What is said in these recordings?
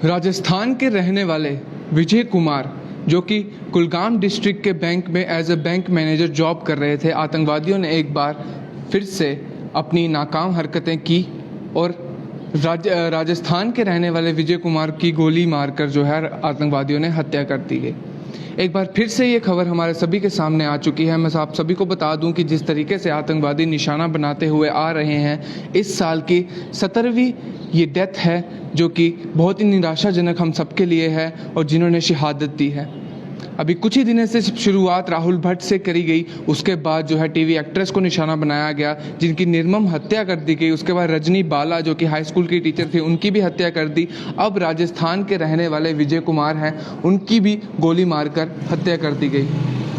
राजस्थान के रहने वाले विजय कुमार, जो कि कुलगाम डिस्ट्रिक्ट के बैंक में as a bank manager job कर रहे थे, आतंकवादियों ने एक बार फिर से अपनी नाकाम हरकतें की और राजस्थान के रहने वाले विजय कुमार की गोली मारकर जो है आतंकवादियों ने हत्या कर दी गई। एक बार फिर से ये खबर हमारे सभी के सामने आ चुकी है। मैं आप सभी को बता दूं कि जिस तरीके से आतंकवादी निशाना बनाते हुए आ रहे हैं, इस साल की 17वीं ये डेथ है, जो कि बहुत ही निराशाजनक हम सबके लिए है और जिन्होंने शहादत दी है। अभी कुछ ही दिनों से शुरुआत राहुल भट्ट से करी गई, उसके बाद जो है टीवी एक्ट्रेस को निशाना बनाया गया, जिनकी निर्मम हत्या कर दी गई। उसके बाद रजनी बाला, जो कि हाई स्कूल की टीचर थी, उनकी भी हत्या कर दी। अब राजस्थान के रहने वाले विजय कुमार हैं, उनकी भी गोली मारकर हत्या कर दी गई।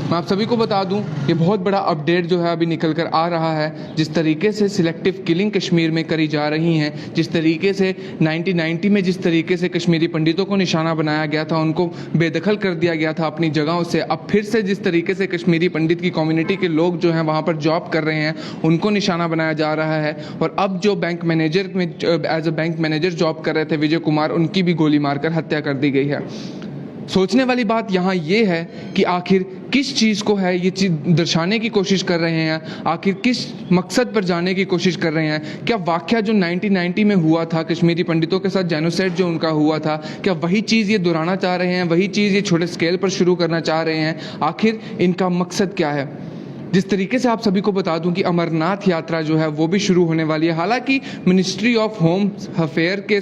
मैं आप सभी को बता दूं, ये बहुत बड़ा अपडेट जो है अभी निकल कर आ रहा है। जिस तरीके से सिलेक्टिव किलिंग कश्मीर में करी जा रही हैं, जिस तरीके से 1990 में जिस तरीके से कश्मीरी पंडितों को निशाना बनाया गया था, उनको बेदखल कर दिया गया था अपनी जगहों से, अब फिर से जिस तरीके से कश्मीरी पंडित की कम्युनिटी के लोग जो हैं वहाँ पर जॉब कर रहे हैं, उनको निशाना बनाया जा रहा है। और अब जो बैंक मैनेजर में as a bank manager job कर रहे थे विजय कुमार, उनकी भी गोली मारकर हत्या कर दी गई है। सोचने वाली बात यहाँ ये है कि आखिर किस चीज़ को है ये चीज़ दर्शाने की कोशिश कर रहे हैं, आखिर किस मकसद पर जाने की कोशिश कर रहे हैं। क्या वाक़या जो 1990 में हुआ था कश्मीरी पंडितों के साथ जेनोसाइड जो उनका हुआ था, क्या वही चीज़ ये दोहराना चाह रहे हैं, वही चीज़ ये छोटे स्केल पर शुरू करना चाह रहे हैं? आखिर इनका मकसद क्या है? जिस तरीके से आप सभी को बता दूं कि अमरनाथ यात्रा जो है वो भी शुरू होने वाली है। हालांकि मिनिस्ट्री ऑफ होम अफेयर के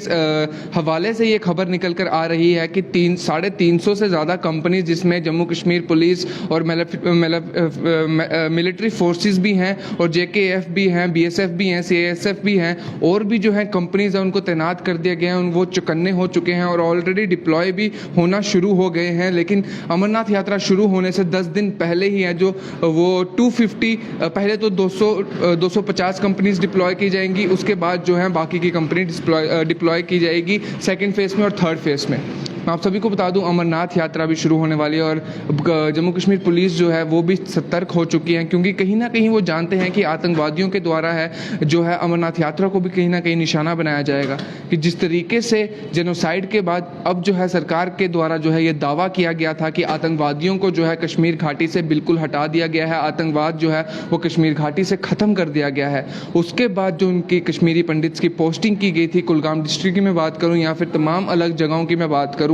हवाले से ये खबर निकल कर आ रही है कि 350 से ज़्यादा कंपनीज, जिसमें जम्मू कश्मीर पुलिस और मिलिट्री फोर्सेस भी हैं और JKF भी हैं, BSF भी हैं, CASF भी हैं, और भी जो है कंपनीज हैं उनको तैनात कर दिया गया है। वो चौकन्ने हो चुके हैं और ऑलरेडी डिप्लॉय भी होना शुरू हो गए हैं। लेकिन अमरनाथ यात्रा शुरू होने से 10 दिन पहले ही है जो वो 250 पहले तो 250 कंपनीज डिप्लॉय की जाएंगी, उसके बाद जो है बाकी की कंपनी डिप्लॉय की जाएगी सेकंड फेज़ में और थर्ड फेज़ में। मैं आप सभी को बता दूं अमरनाथ यात्रा भी शुरू होने वाली है और जम्मू कश्मीर पुलिस जो है वो भी सतर्क हो चुकी है, क्योंकि कहीं ना कहीं वो जानते हैं कि आतंकवादियों के द्वारा है जो है अमरनाथ यात्रा को भी कहीं ना कहीं निशाना बनाया जाएगा। कि जिस तरीके से जेनोसाइड के बाद अब जो है सरकार के द्वारा जो है ये दावा किया गया था कि आतंकवादियों को जो है कश्मीर घाटी से बिल्कुल हटा दिया गया है, आतंकवाद जो है वो कश्मीर घाटी से ख़त्म कर दिया गया है। उसके बाद जो उनकी कश्मीरी पंडित की पोस्टिंग की गई थी, कुलगाम डिस्ट्रिक्ट की मैं बात करूँ या फिर तमाम अलग जगहों की मैं बात करूँ,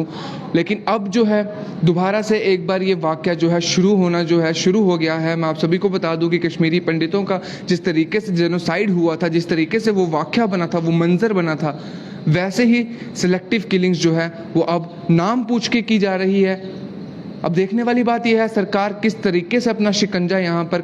लेकिन अब जो है दोबारा से एक बार ये वाक़या जो है शुरू होना जो है शुरू हो गया है। मैं आप सभी को बता दूं कि कश्मीरी पंडितों का जिस तरीके से जेनोसाइड हुआ था, जिस तरीके से वो वाक़या बना था, वो मंजर बना था, वैसे ही सिलेक्टिव किलिंग्स जो है वो अब नाम पूछ के की जा रही है। अब देखने वाली बात यह है सरकार किस तरीके से अपना शिकंजा यहाँ पर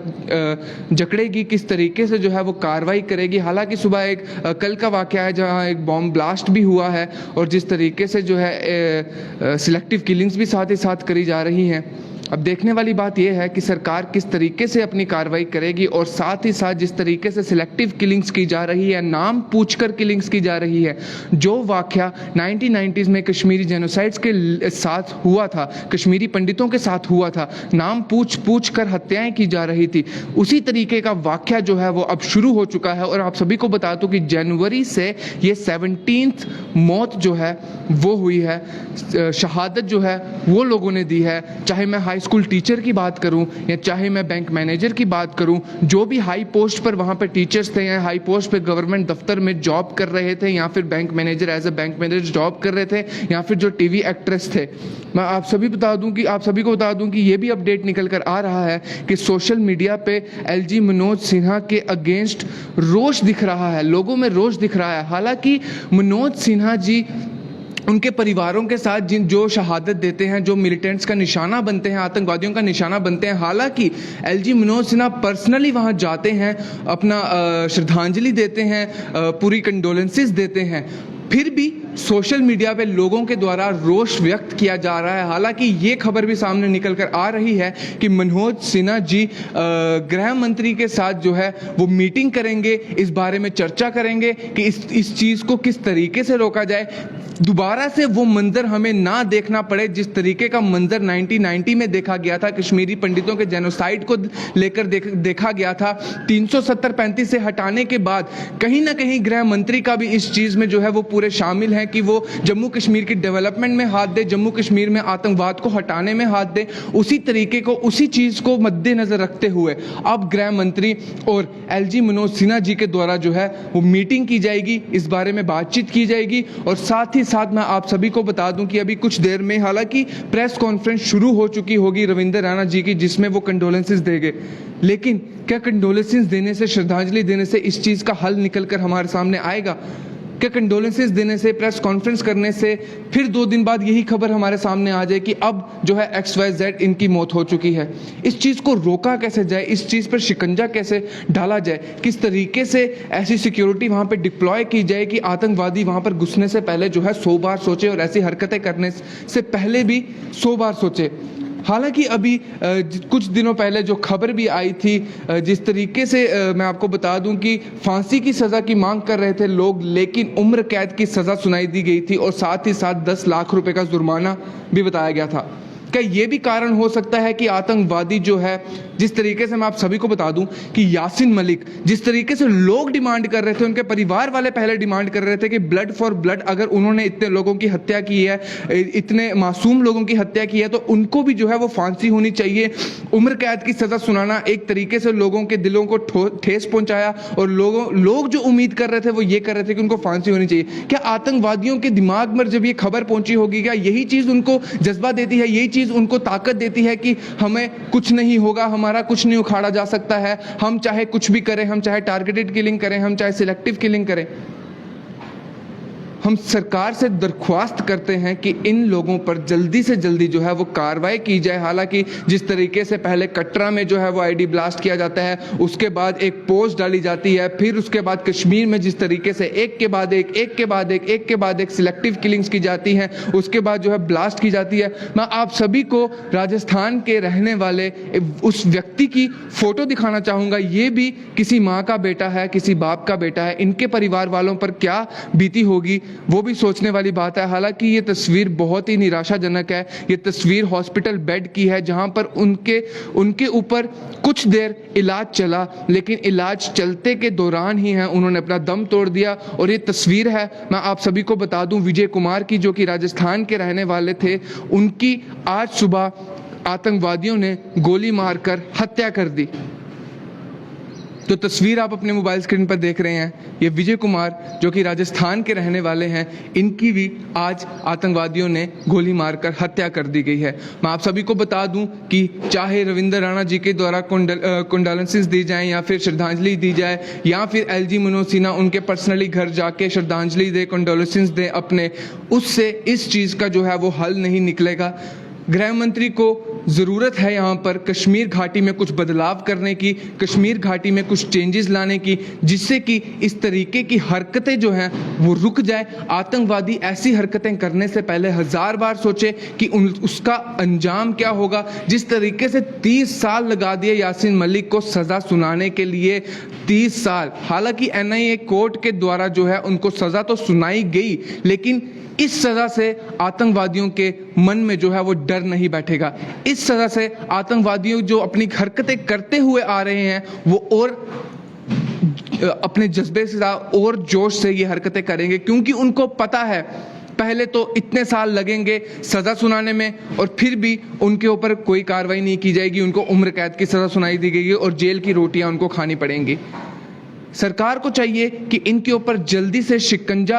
जकड़ेगी, किस तरीके से जो है वो कार्रवाई करेगी। हालांकि सुबह एक कल का वाक़या है जहाँ एक बॉम्ब ब्लास्ट भी हुआ है और जिस तरीके से जो है सिलेक्टिव किलिंग्स भी साथ ही साथ करी जा रही हैं। अब देखने वाली बात यह है कि सरकार किस तरीके से अपनी कार्रवाई करेगी और साथ ही साथ जिस तरीके से सिलेक्टिव किलिंग्स की जा रही है, नाम पूछकर किलिंग्स की जा रही है। जो वाक़या 1990s में कश्मीरी जेनोसाइड्स के साथ हुआ था, कश्मीरी पंडितों के साथ हुआ था, नाम पूछ कर हत्याएं की जा रही थी, उसी तरीके का वाक़या जो है वो अब शुरू हो चुका है। और आप सभी को बता दूं कि जनवरी से ये 17th मौत जो है वो हुई है, शहादत जो है वो लोगों ने दी है। चाहे मैं हाई स्कूल टीचर की बात करूं या चाहे मैं बैंक मैनेजर की बात करूं, जो भी हाई पोस्ट पर वहां पर टीचर्स थे या हाई पोस्ट पर गवर्नमेंट दफ्तर में जॉब कर रहे थे या फिर bank manager as a bank manager job कर रहे थे या फिर जो टीवी एक्ट्रेस थे, मैं आप सभी को बता दूं कि ये भी अपडेट निकल कर आ रहा है कि सोशल मीडिया पे LG मनोज सिन्हा के अगेंस्ट रोष दिख रहा है, लोगों में रोष दिख रहा है। हालांकि मनोज सिन्हा जी उनके परिवारों के साथ जो शहादत देते हैं, जो मिलिटेंट्स का निशाना बनते हैं, आतंकवादियों का निशाना बनते हैं, हालांकि LG मनोज सिन्हा पर्सनली वहां जाते हैं, अपना श्रद्धांजलि देते हैं, पूरी कंडोलेंसेस देते हैं, फिर भी सोशल मीडिया पे लोगों के द्वारा रोष व्यक्त किया जा रहा है। हालांकि ये खबर भी सामने निकल कर आ रही है कि मनोज सिन्हा जी गृह मंत्री के साथ जो है वो मीटिंग करेंगे, इस बारे में चर्चा करेंगे कि इस चीज़ को किस तरीके से रोका जाए, दोबारा से वो मंजर हमें ना देखना पड़े जिस तरीके का मंजर 1990 में देखा गया था, कश्मीरी पंडितों के जेनोसाइड को लेकर देखा गया था। 370-35 से हटाने के बाद कहीं ना कहीं गृह मंत्री का भी इस चीज़ में जो है वो पूरे शामिल हैं कि वो जम्मू कश्मीर की डेवलपमेंट में हाथ दे, जम्मू कश्मीर में आतंकवाद को हटाने में हाथ दे, उसी तरीके को, उसी चीज़ को मद्देनज़र रखते हुए अब गृह मंत्री और एलजी मनोज सिन्हा जी के द्वारा जो है वो मीटिंग की जाएगी, इस बारे में बातचीत की जाएगी। और साथ ही साथ मैं आप सभी को बता दूं कि अभी कुछ देर में हालांकि प्रेस कॉन्फ्रेंस शुरू हो चुकी होगी रविंद्र राणा जी की, जिसमें वो कंडोलेंसेस देंगे, लेकिन क्या कंडोलेंसेस देने से, श्रद्धांजलि देने से इस चीज़ का हल निकल कर हमारे सामने आएगा? क्या कंडोलेंसेस देने से, प्रेस कॉन्फ्रेंस करने से फिर 2 दिन बाद यही खबर हमारे सामने आ जाए कि अब जो है XYZ इनकी मौत हो चुकी है? इस चीज़ को रोका कैसे जाए, इस चीज़ पर शिकंजा कैसे डाला जाए, किस तरीके से ऐसी सिक्योरिटी वहाँ पे डिप्लॉय की जाए कि आतंकवादी वहाँ पर घुसने से पहले जो है 100 बार सोचे और ऐसी हरकतें करने से पहले भी 100 बार सोचे। हालांकि अभी कुछ दिनों पहले जो खबर भी आई थी, जिस तरीके से मैं आपको बता दूं कि फांसी की सज़ा की मांग कर रहे थे लोग, लेकिन उम्र कैद की सज़ा सुनाई दी गई थी और साथ ही साथ 10 लाख रुपए का जुर्माना भी बताया गया था। क्या ये भी कारण हो सकता है कि आतंकवादी जो है, जिस तरीके से मैं आप सभी को बता दूं कि यासीन मलिक, जिस तरीके से लोग डिमांड कर रहे थे, उनके परिवार वाले पहले डिमांड कर रहे थे कि ब्लड फॉर ब्लड, अगर उन्होंने इतने लोगों की हत्या की है, इतने मासूम लोगों की हत्या की है, तो उनको भी जो है वो फांसी होनी चाहिए। उम्र कैद की सजा सुनाना एक तरीके से लोगों के दिलों को ठेस पहुंचाया और लोग जो उम्मीद कर रहे थे वो ये कर रहे थे कि उनको फांसी होनी चाहिए। क्या आतंकवादियों के दिमाग में जब ये खबर पहुंची होगी, क्या यही चीज उनको जज्बा देती है, यही चीज उनको ताकत देती है कि हमें कुछ नहीं होगा, हमारा कुछ नहीं उखाड़ा जा सकता है, हम चाहे कुछ भी करें, हम चाहे टारगेटेड किलिंग करें, हम चाहे सिलेक्टिव किलिंग करें? हम सरकार से दरख्वास्त करते हैं कि इन लोगों पर जल्दी से जल्दी जो है वो कार्रवाई की जाए। हालांकि जिस तरीके से पहले कटरा में जो है वो आईडी ब्लास्ट किया जाता है, उसके बाद एक पोस्ट डाली जाती है, फिर उसके बाद कश्मीर में जिस तरीके से एक के बाद एक सिलेक्टिव किलिंग्स की जाती हैं, उसके बाद जो है ब्लास्ट की जाती है। मैं आप सभी को राजस्थान के रहने वाले उस व्यक्ति की फोटो दिखाना चाहूँगा। ये भी किसी माँ का बेटा है, किसी बाप का बेटा है, इनके परिवार वालों पर क्या बीती होगी वो भी सोचने वाली बात है। हालांकि ये तस्वीर बहुत ही निराशाजनक है। ये तस्वीर हॉस्पिटल बेड की है, जहां पर उनके ऊपर कुछ देर इलाज चला, लेकिन इलाज चलते के दौरान ही है उन्होंने अपना दम तोड़ दिया। और ये तस्वीर है, मैं आप सभी को बता दूं, विजय कुमार की, जो कि राजस्थान के रहने वाले थे। उनकी आज सुबह आतंकवादियों ने गोली मारकर हत्या कर दी। तो तस्वीर आप अपने मोबाइल स्क्रीन पर देख रहे हैं, ये विजय कुमार जो कि राजस्थान के रहने वाले हैं, इनकी भी आज आतंकवादियों ने गोली मारकर हत्या कर दी गई है। मैं आप सभी को बता दूं कि चाहे रविंद्र राणा जी के द्वारा कंडोलेंसेस दी जाएं या फिर श्रद्धांजलि दी जाए, या फिर एलजी मनोज सिन्हा उनके पर्सनली घर जाके श्रद्धांजलि दे, कंडोलेंसेस दे अपने, उससे इस चीज़ का जो है वो हल नहीं निकलेगा। गृह मंत्री को ज़रूरत है यहाँ पर कश्मीर घाटी में कुछ बदलाव करने की, कश्मीर घाटी में कुछ चेंजेस लाने की, जिससे कि इस तरीके की हरकतें जो हैं वो रुक जाए। आतंकवादी ऐसी हरकतें करने से पहले 1000 बार सोचे कि उसका अंजाम क्या होगा। जिस तरीके से 30 साल लगा दिए यासीन मलिक को सज़ा सुनाने के लिए, 30 साल। हालांकि NIA कोर्ट के द्वारा जो है उनको सज़ा तो सुनाई गई, लेकिन इस सज़ा से आतंकवादियों के मन में जो है वो डर नहीं बैठेगा। इस सज़ा से आतंकवादियों जो अपनी हरकतें करते हुए आ रहे हैं वो और अपने जज्बे से और जोश से ये हरकतें करेंगे, क्योंकि उनको पता है पहले तो इतने साल लगेंगे सज़ा सुनाने में और फिर भी उनके ऊपर कोई कार्रवाई नहीं की जाएगी, उनको उम्र कैद की सज़ा सुनाई दी गई और जेल की रोटियां उनको खानी पड़ेंगी। सरकार को चाहिए कि इनके ऊपर जल्दी से शिकंजा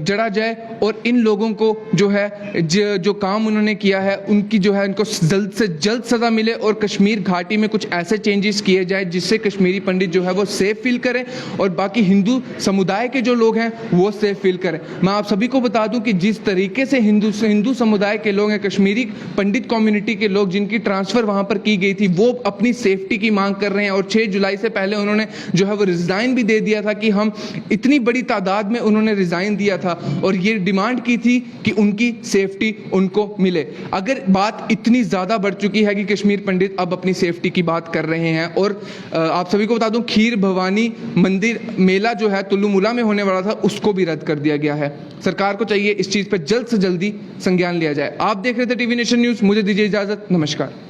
जड़ा जाए और इन लोगों को जो है जो काम उन्होंने किया है उनकी जो है इनको जल्द से जल्द सज़ा मिले और कश्मीर घाटी में कुछ ऐसे चेंजेस किए जाए जिससे कश्मीरी पंडित जो है वो सेफ फील करें और बाकी हिंदू समुदाय के जो लोग हैं वो सेफ फील करें। मैं आप सभी को बता दूं कि जिस तरीके से हिंदू समुदाय के लोग हैं, कश्मीरी पंडित कम्युनिटी के लोग जिनकी ट्रांसफ़र वहाँ पर की गई थी, वो अपनी सेफ्टी की मांग कर रहे हैं और 6 जुलाई से पहले उन्होंने जो है वो रिजाइन भी दे दिया था कि हम इतनी बड़ी तादाद में उन्होंने रिजाइन दिया था और ये डिमांड की थी कि उनकी सेफ्टी उनको मिले। अगर बात इतनी ज़्यादा बढ़ चुकी है कि कश्मीर पंडित अब अपनी सेफ्टी की बात कर रहे हैं और आप सभी को बता दूं खीर भवानी मंदिर मेला जो है तुल्लुमुला में होने वाला था उसको भी रद्द कर दिया गया है। सरकार को चाहिए इस चीज़ पर जल्द से जल्दी संज्ञान लिया जाए। आप देख रहे थे टीवी नेशन न्यूज़, मुझे दीजिए इजाज़त, नमस्कार।